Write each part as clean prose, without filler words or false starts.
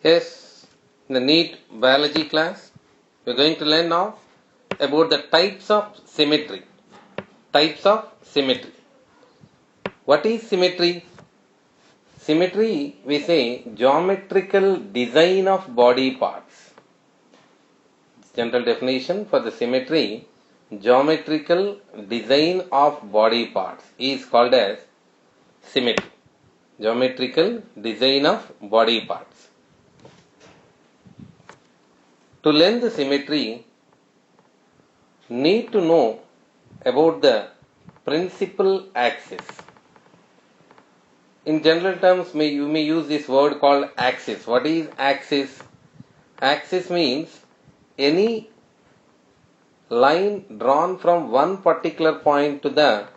Yes, in the NEET biology class, we are going to learn now about the types of symmetry. Types of symmetry. What is symmetry? Symmetry, we say, geometrical design of body parts. General definition for the symmetry, geometrical design of body parts is called as symmetry. Geometrical design of body parts. To learn the symmetry, need to know about the principal axis. In general terms, you may use this word called axis. What is axis? Axis means any line drawn from one particular point to the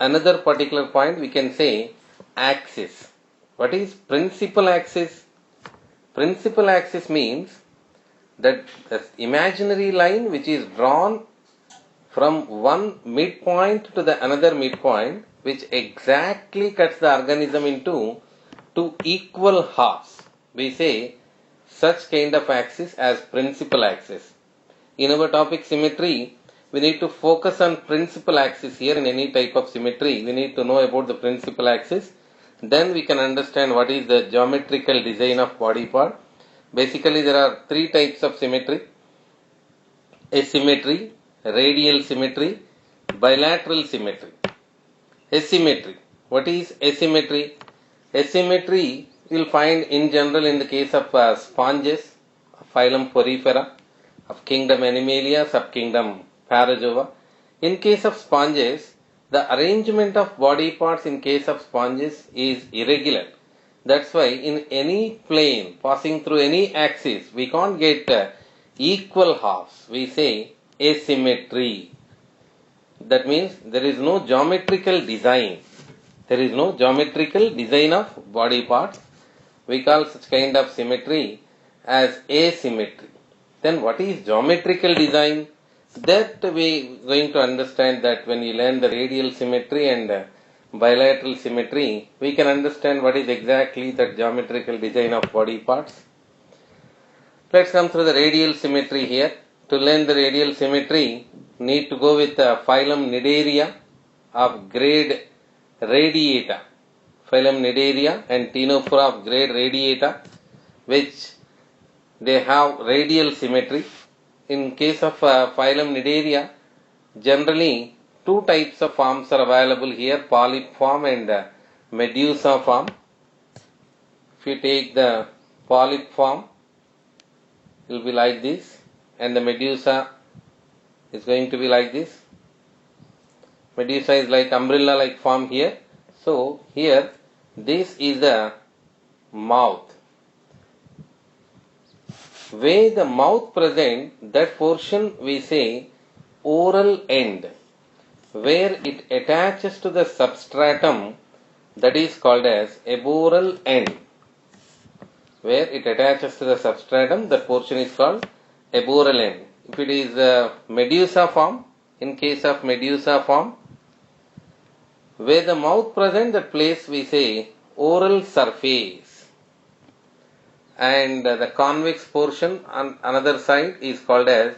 another particular point, we can say axis. What is principal axis? Principal axis means that the imaginary line which is drawn from one midpoint to the another midpoint, which exactly cuts the organism into two equal halves. We say such kind of axis as principal axis. In our topic symmetry, we need to focus on principal axis here. In any type of symmetry, we need to know about the principal axis. Then we can understand what is the geometrical design of body part. Basically, there are three types of symmetry: asymmetry, radial symmetry, bilateral symmetry. Asymmetry. What is asymmetry? Asymmetry you will find in general in the case of sponges, phylum Porifera, of kingdom Animalia, subkingdom Parazoa. In case of sponges, the arrangement of body parts in case of sponges is irregular. That's why in any plane passing through any axis, we can't get equal halves. We say asymmetry. That means there is no geometrical design. There is no geometrical design of body parts. We call such kind of symmetry as asymmetry. Then what is geometrical design? That we are going to understand that when we learn the radial symmetry and bilateral symmetry, we can understand what is exactly that geometrical design of body parts. Let's come through the radial symmetry here. To learn the radial symmetry, need to go with phylum Cnidaria of grade Radiata. Phylum Cnidaria and Ctenophora of grade Radiata, which they have radial symmetry. In case of phylum Cnidaria, generally two types of forms are available here: polyp form and medusa form. If you take the polyp form, it will be like this, and the medusa is going to be like this. Medusa is like umbrella like form here. So here this is the mouth. Where the mouth present, that portion we say oral end. Where it attaches to the substratum, that is called as aboral end. Where it attaches to the substratum, that portion is called aboral end. If it is medusa form, in case of medusa form, where the mouth present, that place we say oral surface. And the convex portion on another side is called as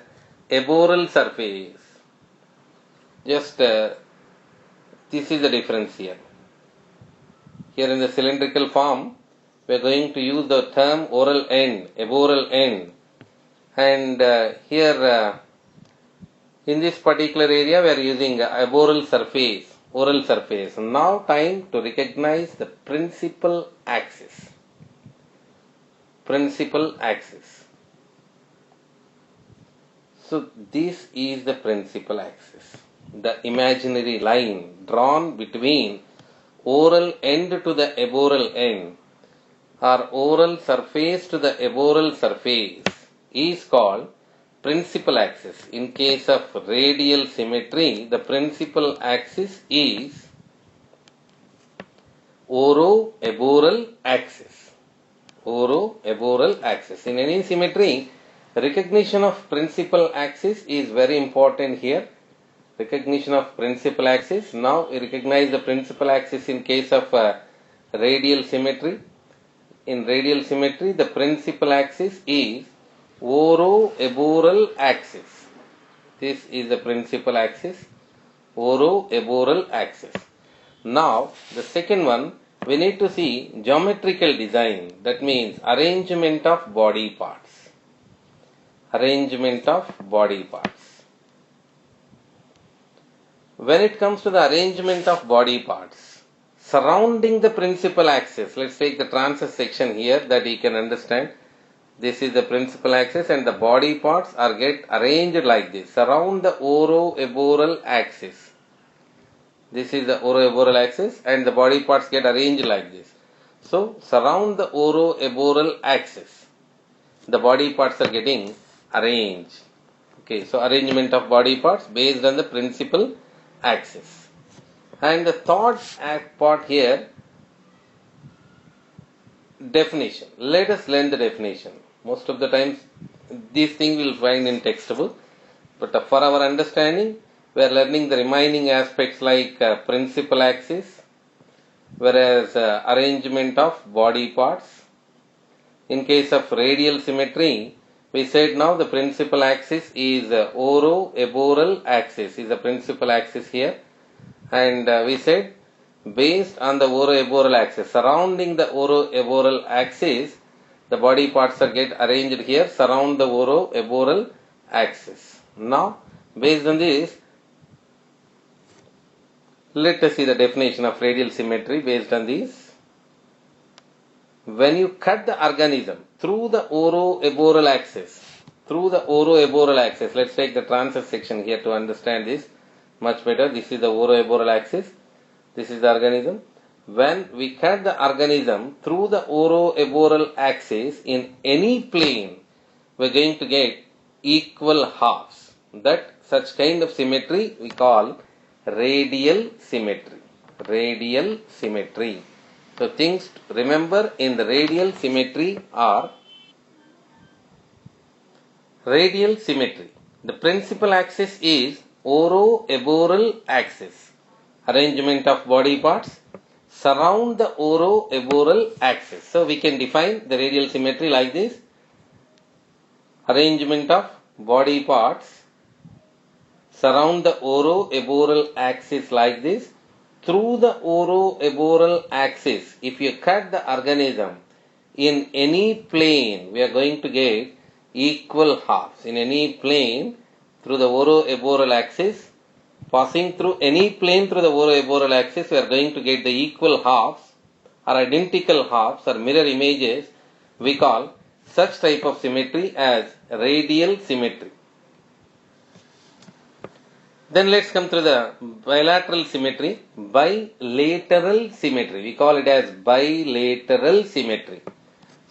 aboral surface. Just this is the difference here. Here in the cylindrical form, we are going to use the term oral end, aboral end. And here in this particular area, we are using aboral surface, oral surface. Now time to recognize the principal axis. Principal axis. So this is the principal axis. The imaginary line drawn between oral end to the aboral end, or oral surface to the aboral surface, is called principal axis. In case of radial symmetry, the principal axis is oro-aboral axis. Oro-aboral axis. In any symmetry, recognition of principal axis is very important here. Recognition of principal axis. Now we recognize the principal axis in case of radial symmetry. in radial symmetry, the principal axis is oroeboral axis. This is the principal axis, oroeboral axis. Now, the second one, we need to see geometrical design. That means arrangement of body parts. Arrangement of body parts. When it comes to the arrangement of body parts, surrounding the principal axis, let's take the transverse section here that you can understand. This is the principal axis and the body parts are get arranged like this. Surround the oroeboral axis. This is the oroeboral axis and the body parts get arranged like this. So, surround the oroeboral axis. The body parts are getting arranged. Okay, so arrangement of body parts based on the principal axis. And the third part here, definition. Let us learn the definition. Most of the times these things we will find in textbook, but for our understanding we are learning the remaining aspects like principal axis, whereas arrangement of body parts. In case of radial symmetry, we said now the principal axis is oroeboral axis is the principal axis here, and we said based on the oroeboral axis, surrounding the oroeboral axis, the body parts are get arranged here, surround the oroeboral axis. Now, based on this, let us see the definition of radial symmetry based on this. When you cut the organism through the oroeboral axis, let's take the transverse section here to understand this much better. This is the oroeboral axis. This is the organism. When we cut the organism through the oroeboral axis in any plane, we are going to get equal halves. That such kind of symmetry we call radial symmetry. Radial symmetry. So things to remember in the radial symmetry are radial symmetry. The principal axis is oroeboral axis. Arrangement of body parts surround the oroeboral axis. So we can define the radial symmetry like this. Arrangement of body parts surround the oroeboral axis like this. Through the oroeboral axis, if you cut the organism in any plane, we are going to get equal halves. In any plane through the oroeboral axis, passing through any plane through the oroeboral axis, we are going to get the equal halves or identical halves or mirror images. We call such type of symmetry as radial symmetry. Then let's come to the bilateral symmetry, bilateral symmetry. We call it as bilateral symmetry.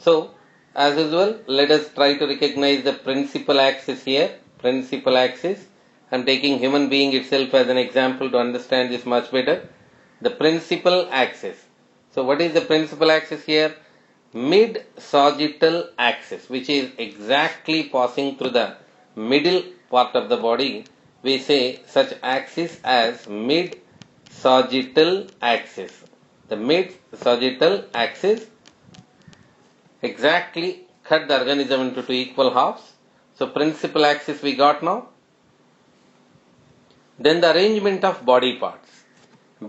So, as usual, let us try to recognize the principal axis here. Principal axis. I am taking human being itself as an example to understand this much better. The principal axis. So, what is the principal axis here? Mid-sagittal axis, which is exactly passing through the middle part of the body. We say such axis as mid-sagittal axis. The mid-sagittal axis exactly cut the organism into two equal halves. So principal axis we got now. Then the arrangement of body parts.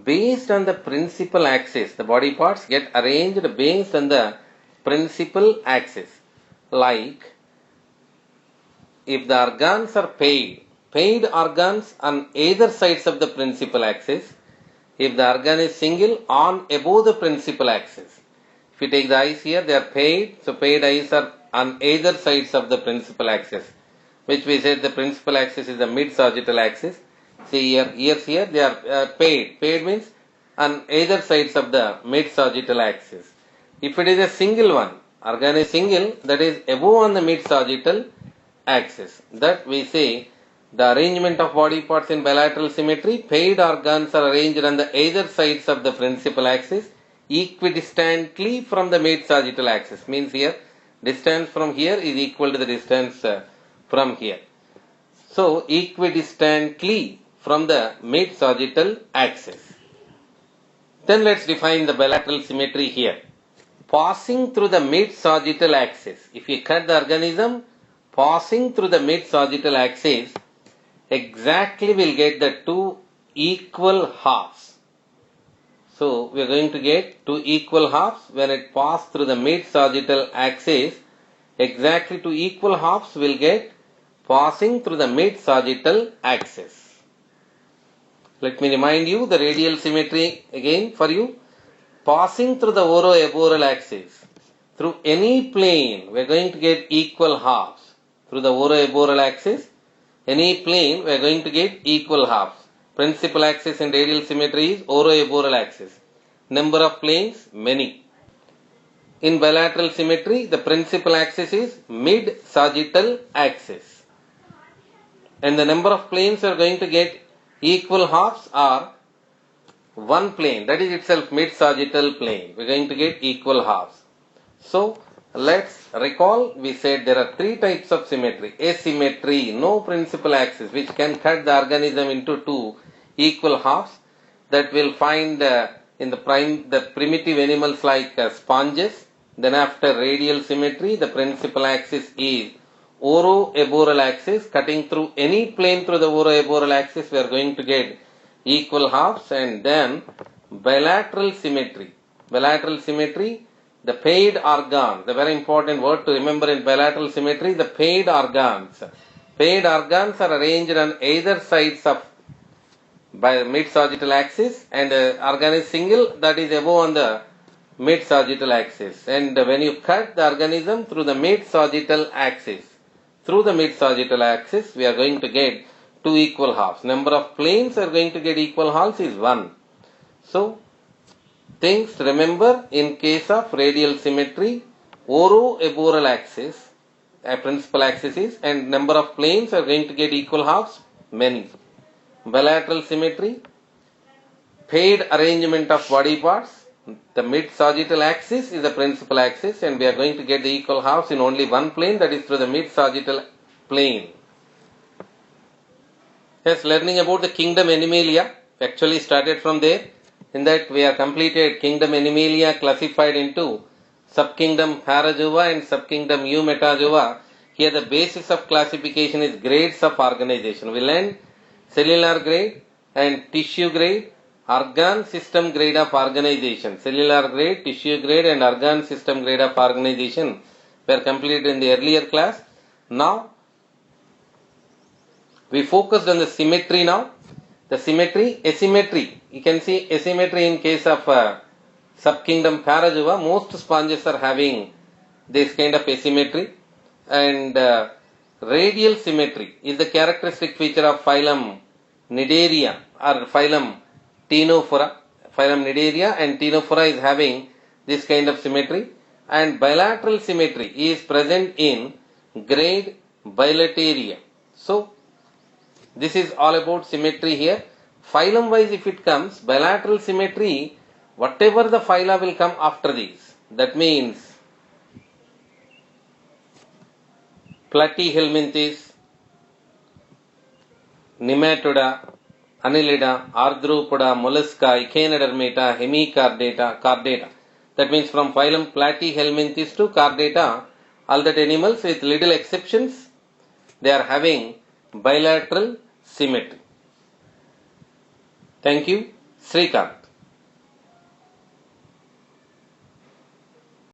Based on the principal axis, the body parts get arranged based on the principal axis. Like if the organs are paid organs on either sides of the principal axis. If the organ is single, on above the principal axis. If you take the eyes here, they are paid. So paid eyes are on either sides of the principal axis, which we said the principal axis is the mid-sagittal axis. See here, ears here, they are paid. Paid means on either sides of the mid-sagittal axis. If it is a single one, organ is single, that is above on the mid-sagittal axis. That we say the arrangement of body parts in bilateral symmetry, paid organs are arranged on the either sides of the principal axis equidistantly from the mid-sagittal axis. Means here, distance from here is equal to the distance from here. So, equidistantly from the mid-sagittal axis. Then let's define the bilateral symmetry here. passing through the mid-sagittal axis. If you cut the organism passing through the mid-sagittal axis, exactly we'll get the two equal halves. So we are going to get two equal halves when it passes through the mid-sagittal axis. Exactly two equal halves will get passing through the mid-sagittal axis. Let me remind you the radial symmetry again for you. Passing through the oro-aboral axis, through any plane, we are going to get equal halves. Through the oro-aboral axis, any plane, we are going to get equal halves. Principal axis in radial symmetry is oro-aboral axis. Number of planes, many. In bilateral symmetry, the principal axis is mid-sagittal axis. And the number of planes we are going to get equal halves are one plane, that is itself mid-sagittal plane. We are going to get equal halves. So, let's recall, we said there are three types of symmetry. Asymmetry, no principal axis, which can cut the organism into two equal halves. That we'll find in the primitive animals like sponges. Then after radial symmetry, the principal axis is oro-aboral axis. Cutting through any plane through the oro-aboral axis, we are going to get equal halves. And then bilateral symmetry. Bilateral symmetry, the paired organs, the very important word to remember in bilateral symmetry, the paired organs. Paired organs are arranged on either sides of by mid-sagittal axis, and the organ is single, that is above on the mid-sagittal axis. And when you cut the organism through the mid-sagittal axis, we are going to get two equal halves. Number of planes are going to get equal halves is 1. So, things to remember in case of radial symmetry, oro-aboral axis, a principal axis is, and number of planes are going to get equal halves, many. Bilateral symmetry, paired arrangement of body parts, the mid-sagittal axis is the principal axis, and we are going to get the equal halves in only one plane, that is through the mid-sagittal plane. Yes, learning about the kingdom Animalia, actually started from there. In that we are completed kingdom Animalia classified into subkingdom Parazoa and subkingdom Eumetazoa. Here the basis of classification is grades of organization. We learned cellular grade and tissue grade, organ system grade of organization. Cellular grade, tissue grade and organ system grade of organization were completed in the earlier class. Now we focused on the symmetry now. The symmetry, asymmetry. You can see asymmetry in case of subkingdom Parazoa. Most sponges are having this kind of asymmetry. And radial symmetry is the characteristic feature of phylum Cnidaria or phylum Ctenophora. Phylum Cnidaria and Ctenophora is having this kind of symmetry. And bilateral symmetry is present in grade Bilataria. So, this is all about symmetry here. Phylum wise if it comes, bilateral symmetry, whatever the phyla will come after these. That means Platyhelminthes, Nematoda, Annelida, Arthropoda, Mollusca, Echinodermata, Hemichordata, Chordata. That means from phylum Platyhelminthes to Chordata, all that animals with little exceptions, they are having bilateral symmetry. Thank you. SRIKANTH.